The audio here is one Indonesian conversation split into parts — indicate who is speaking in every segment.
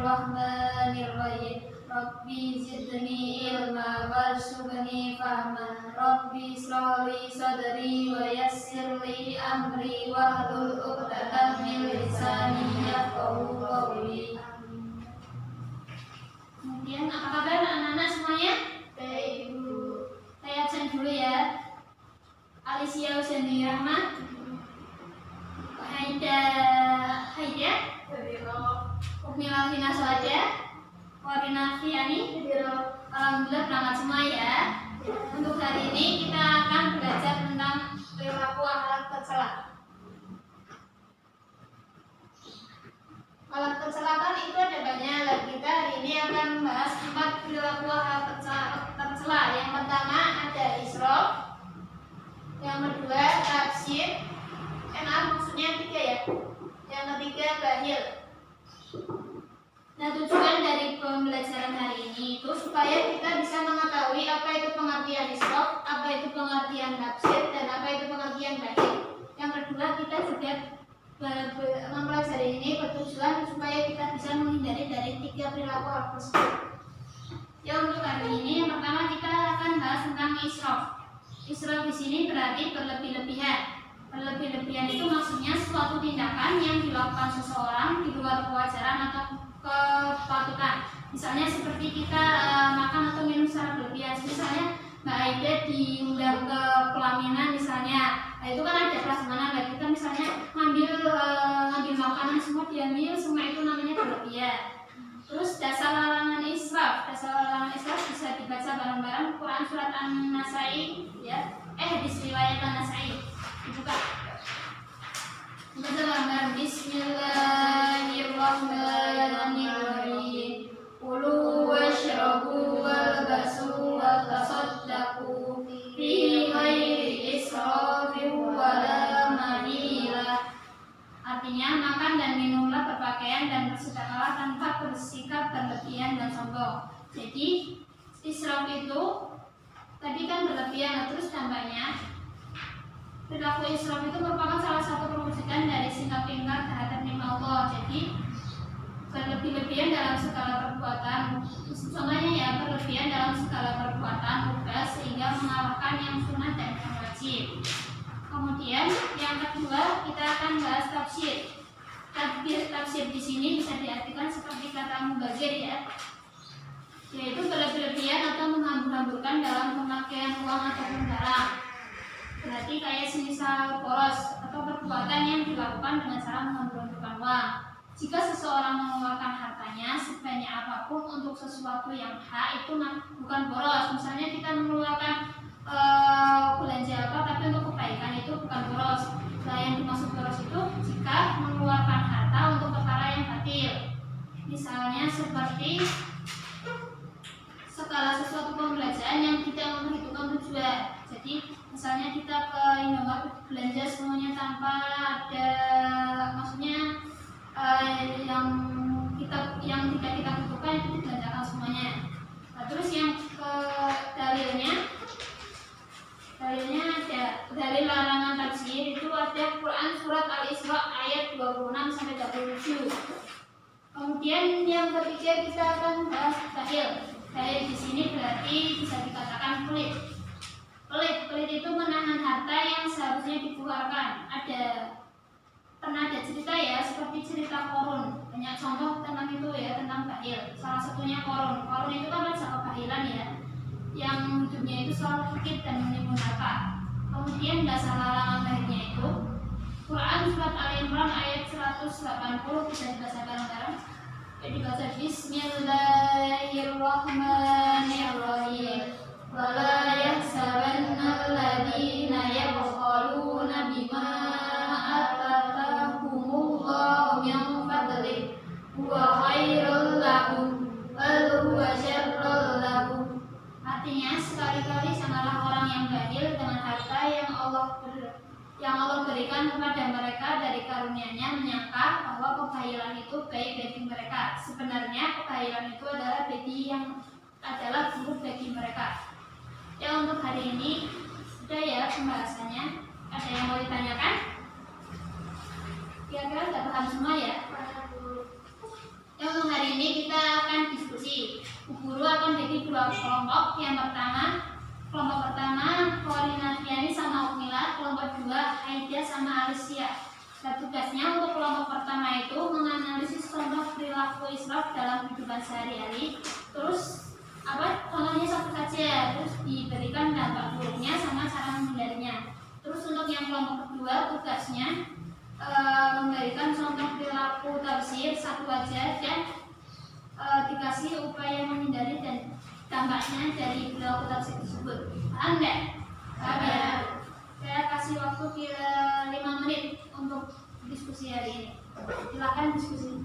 Speaker 1: Bismillahirrahmanirrahim. Rabbi zidni ilma warzuqni fahma. Rabbi shrah li sadri wa yassir li amri wahlul 'uqdatam min lisani yafqahu qawli. Kemudian apa kabar anak-anak semuanya? Baik, Ibu. Saya absen dulu ya. Alicia Husni Rahmat, Haida Ukmila Fina Soaja, Warina Fiani. Alhamdulillah berangkat semua ya. Untuk hari ini kita akan belajar tentang perilaku akhlak tercela. Akhlak tercela kan itu ada banyak. Kita hari ini akan membahas 4 perilaku akhlak tercela. Yang pertama ada israf, yang kedua tafsir, maksudnya 3 ya. Yang ketiga bahil. Nah, tujuan dari pembelajaran hari ini itu supaya kita bisa mengetahui apa itu pengertian israf, apa itu pengertian tafsir, dan apa itu pengertian bahil. Yang kedua, kita juga mempelajari ini bertujuan supaya kita bisa menghindari dari 3 perilaku hal tersebut. Ya, untuk hari ini yang pertama kita akan bahas tentang israf. Israf di sini berarti berlebih-lebihan. Berlebih-lebihan itu maksudnya suatu tindakan yang dilakukan seseorang di luar kewajaran atau kepatutan. Misalnya seperti kita makan atau minum secara berlebihan. Misalnya Mbak Aida diundang ke pelaminan misalnya, nah itu kan ada prasmanan. Nah, kita misalnya ngambil makanan semua diambil, semua itu namanya berlebihan. Terus dasar larangan israf. Dasar larangan israf bisa dibaca bareng-bareng Quran surat An-Nasai ya. Hadis riwayat An-Nasai. Dibuka. Baca bareng-bareng. Bismillahirrahmanirrahim. Kulu washrabu walbasu watasaddaqu fi ghairi israfin wala manila. Artinya makan dan minumlah, berpakaian dan bersedekahlah tanpa bersikap berlebihan dan sombong. Jadi israf itu tadi kan berlebihan, terus dampaknya perilaku israf itu merupakan salah satu perwujudan dari sikap ingkar terhadap nikmat Allah. Jadi berlebih-lebihan dalam segala perbuatan, contohnya ya berlebihan dalam segala perbuatan tugas sehingga mengalahkan yang sunnah dan yang wajib. Kemudian yang kedua kita akan bahas tafsir. Tafsir di sini bisa diartikan seperti kata mubazir ya, yaitu berlebih-lebihan atau menghambur-hamburkan dalam pemakaian uang ataupun barang. Berarti kayak semisal boros atau perbuatan yang dilakukan dengan cara menghambur-hamburkan uang. Jika seseorang mengeluarkan hartanya sebanyak apapun untuk sesuatu yang hak, itu bukan boros. Misalnya kita mengeluarkan belanja apa tapi untuk kebaikan, itu bukan boros. Nah, yang dimaksud boros itu jika mengeluarkan harta untuk perkara yang batil. Misalnya seperti segala sesuatu pembelanjaan yang tidak memperhitungkan tujuan. Jadi misalnya kita ke Indomaret belanja semuanya tanpa ada, maksudnya yang tidak kita butuhkan itu dibelanjakan semuanya. Nah, terus yang ke dalilnya ada dalil larangan tafsir itu ada Quran surat Al-Isra ayat 26 sampai 27. Kemudian yang ketiga kita akan bahas bahil. Bahil di sini berarti bisa dikatakan pelit. Pelit itu menahan harta yang seharusnya dikeluarkan. Pernah ada cerita ya, seperti cerita Korun. Banyak contoh tentang itu ya, tentang bahil. Salah satunya Korun. Korun itu kan raja kebahilan ya, yang hidupnya itu selalu sakit dan menimbun harta. Kemudian dasar larangan bahilnya itu Quran surat Al-Imran ayat 180, bisa dibaca bareng-bareng. Jadi baca Bismillahirrahmanirrahim. Wala yahsabanna alladhina yabkhaluna bima atahumullahu min fadlihi huwa khairul lahum bal huwa syarrul lahum. Artinya sekali-kali janganlah orang yang bahil dengan harta yang Allah berikan kepada mereka dari karunia-Nya menyangka bahwa kebahilan itu baik bagi mereka. Sebenarnya kebahilan itu adalah buruk bagi mereka. Ya, untuk hari ini sudah ya pembahasannya. Ada yang mau ditanyakan? Kira-kira sudah paham semua ya? Ya, untuk hari ini dua kelompok. Yang pertama, kelompok pertama Korinatiani sama Ukmila, kelompok dua Aida sama Alicia. Nah, tugasnya untuk kelompok pertama itu menganalisis contoh perilaku israf dalam kehidupan sehari-hari. Terus contohnya satu saja, terus diberikan dampak buruknya sama cara menghindarinya. Terus untuk yang kelompok kedua tugasnya memberikan contoh perilaku tafsir satu aja dan dikasih upaya menghindari dan dampaknya dari perilaku tafsir tersebut. Paham nggak? Paham ya? Saya kasih waktu kira 5 menit untuk diskusi hari ini. Silakan diskusi.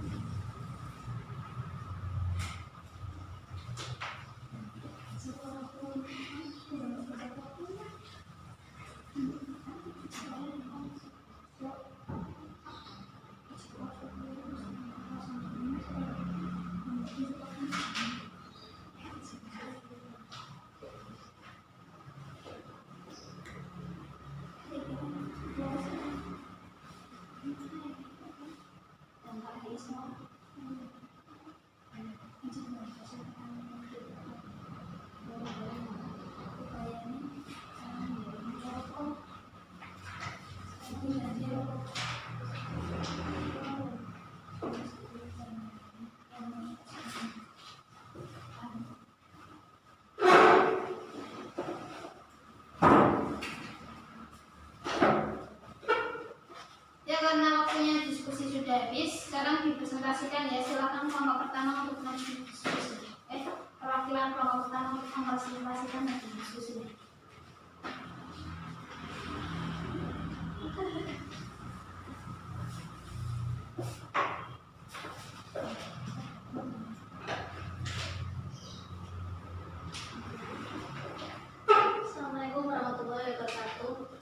Speaker 1: Karena waktunya diskusi sudah habis, sekarang dipresentasikan ya. Silakan kelompok pertama untuk diskusi. Perwakilan kelompok pertama untuk mempresentasikan dan diskusi.
Speaker 2: Assalamualaikum warahmatullahi wabarakatuh.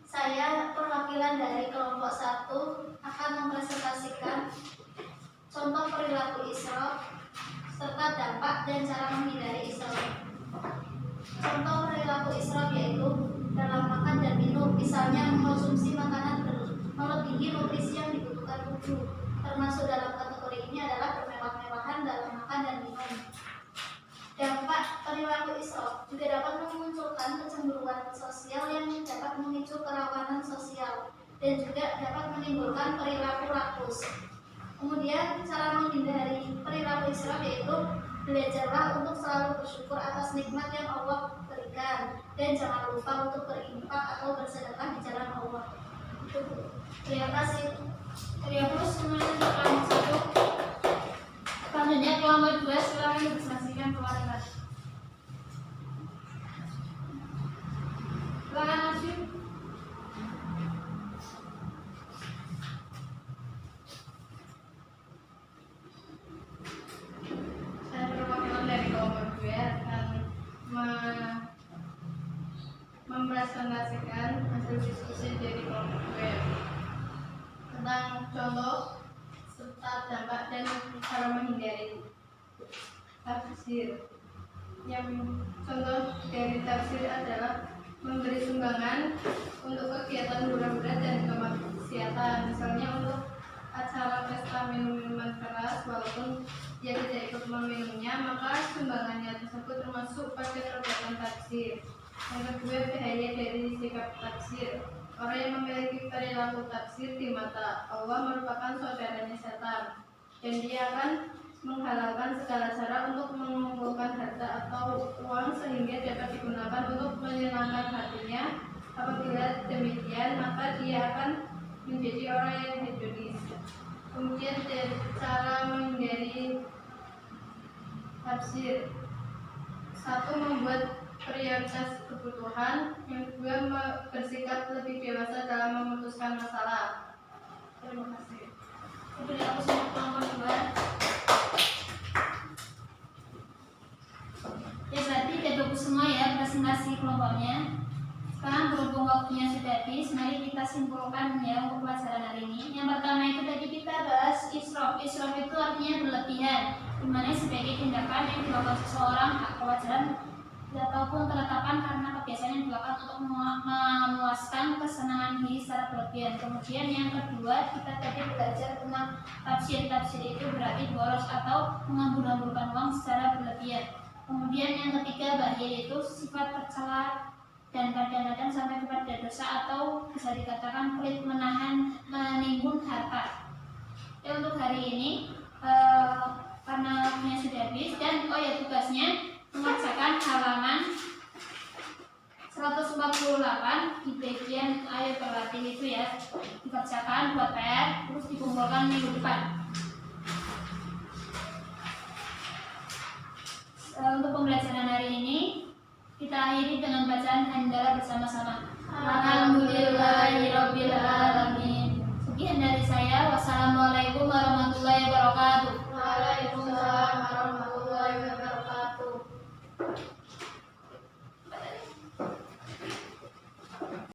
Speaker 2: Saya perwakilan dari kelompok 1 akan mempresentasikan contoh perilaku israf serta dampak dan cara menghindari israf. Contoh perilaku israf yaitu dalam makan dan minum, misalnya mengkonsumsi makanan melebihi nutrisi yang dibutuhkan tubuh. Termasuk dalam kategori ini adalah bermewah-mewahan dalam makan dan minum. Dampak perilaku israf juga dapat memunculkan kecemburuan sosial yang dapat memicu kerawanan sosial dan juga dapat menimbulkan perilaku rakus. Kemudian cara menghindari perilaku israf yaitu belajarlah untuk selalu bersyukur atas nikmat yang Allah berikan dan jangan lupa untuk berinfak atau bersedekah di jalan Allah. Terima kasih.
Speaker 1: Terus semuanya untuk kelompok 1. Selanjutnya kelompok 2 silakan dipresentasikan keluarga. Silakan Asyik.
Speaker 3: Saya perwakilan dari kelompok 2 akan mempresentasikan hasil diskusi dari kelompok 2 tentang contoh serta dampak dan cara menghindari tafsir. Yang contoh dari tafsir adalah memberi sumbangan untuk kegiatan hura-hura dan kemaksiatan, misalnya untuk acara pesta minum-minuman keras walaupun dia tidak ikut meminumnya, maka sumbangannya tersebut termasuk pada perbuatan tafsir. Yang kedua, bahaya dari sikap tafsir. Orang yang memiliki perilaku tafsir di mata Allah merupakan saudaranya setan, dan dia akan menghalalkan segala cara untuk mengumpulkan harta atau uang sehingga dapat digunakan untuk menyenangkan hatinya. Apabila demikian, maka dia akan menjadi orang yang hedonis. Kemudian cara menghindari tafsir: 1. Membuat prioritas kebutuhan. Yang kedua, bersikap lebih dewasa dalam memutuskan masalah. Terima kasih.
Speaker 1: Beri aku semua kelompok 2. Ya, berarti udah bagus semua ya presentasi kelompoknya. Sekarang berhubung waktunya sudah habis, mari kita simpulkan ya untuk pelajaran hari ini. Yang pertama itu tadi kita bahas israf. Israf itu artinya berlebihan, dimana sebagai tindakan yang dilakukan seseorang kewajaran ataupun ketetapan karena kebiasaan yang dilakukan untuk memuaskan kesenangan diri secara berlebihan. Kemudian yang kedua kita tadi belajar tentang karena tafsir itu berarti boros atau menghambur-hamburkan uang secara berlebihan. Kemudian yang ketiga, bahil itu sifat tercela dan kadang-kadang sampai kepada dosa atau bisa dikatakan pelit, menimbun harta. Ya, untuk hari ini karena waktunya sudah habis dan tugasnya mengerjakan halaman 148 di bagian ayo berlatih itu ya, dikerjakan buat PR terus dikumpulkan minggu depan. Untuk pembelajaran hari ini kita akhiri dengan bacaan hamdalah bersama-sama. Alhamdulillahirabbil alamin. Sekian dari saya. Wassalamualaikum warahmatullahi wabarakatuh.